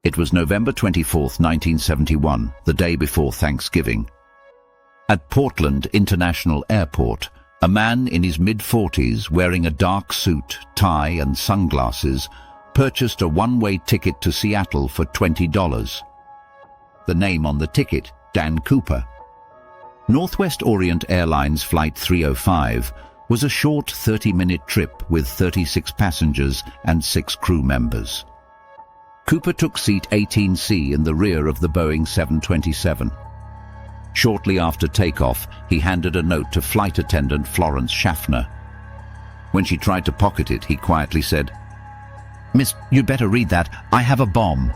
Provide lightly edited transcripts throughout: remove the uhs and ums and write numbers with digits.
It was November 24, 1971, the day before Thanksgiving. At Portland International Airport, a man in his mid-40s wearing a dark suit, tie and sunglasses purchased a one-way ticket to Seattle for $20. The name on the ticket, Dan Cooper. Northwest Orient Airlines Flight 305 was a short 30-minute trip with 36 passengers and 6 crew members. Cooper took seat 18C in the rear of the Boeing 727. Shortly after takeoff, he handed a note to flight attendant Florence Schaffner. When she tried to pocket it, he quietly said, "Miss, you'd better read that. I have a bomb."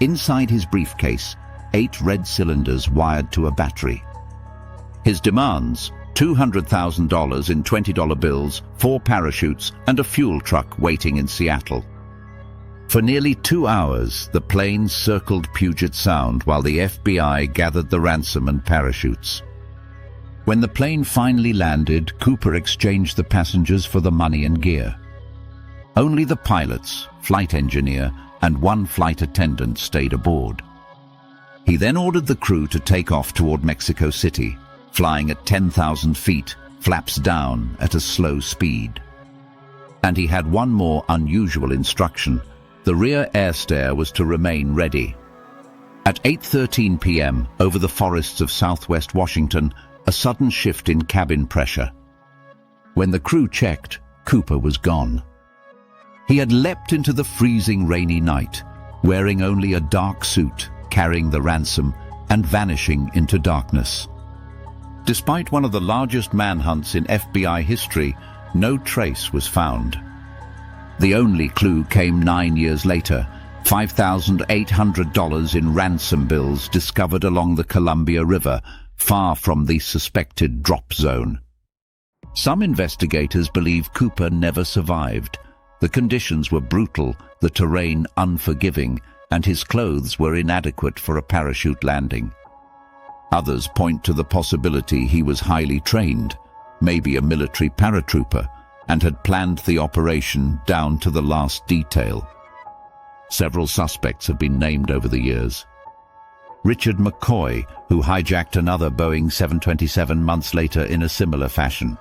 Inside his briefcase, 8 red cylinders wired to a battery. His demands, $200,000 in $20 bills, 4 parachutes, and a fuel truck waiting in Seattle. For nearly 2 hours, the plane circled Puget Sound while the FBI gathered the ransom and parachutes. When the plane finally landed, Cooper exchanged the passengers for the money and gear. Only the pilots, flight engineer, and 1 flight attendant stayed aboard. He then ordered the crew to take off toward Mexico City, flying at 10,000 feet, flaps down at a slow speed. And he had one more unusual instruction. The rear air stair was to remain ready. At 8:13 p.m., over the forests of southwest Washington, a sudden shift in cabin pressure. When the crew checked, Cooper was gone. He had leapt into the freezing rainy night, wearing only a dark suit, carrying the ransom, and vanishing into darkness. Despite one of the largest manhunts in FBI history, no trace was found. The only clue came 9 years later, $5,800 in ransom bills discovered along the Columbia River, far from the suspected drop zone. Some investigators believe Cooper never survived. The conditions were brutal, the terrain unforgiving, and his clothes were inadequate for a parachute landing. Others point to the possibility he was highly trained, maybe a military paratrooper, and had planned the operation down to the last detail. Several suspects have been named over the years. Richard McCoy, who hijacked another Boeing 727 months later in a similar fashion.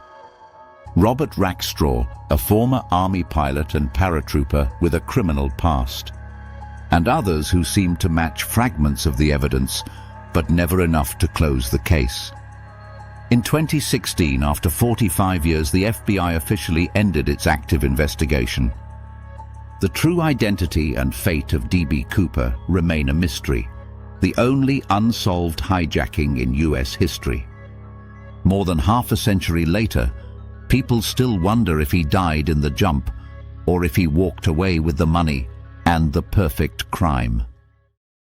Robert Rackstraw, a former Army pilot and paratrooper with a criminal past. And others who seemed to match fragments of the evidence, but never enough to close the case. In 2016, after 45 years, the FBI officially ended its active investigation. The true identity and fate of D.B. Cooper remain a mystery, the only unsolved hijacking in U.S. history. More than half a century later, people still wonder if he died in the jump or if he walked away with the money and the perfect crime.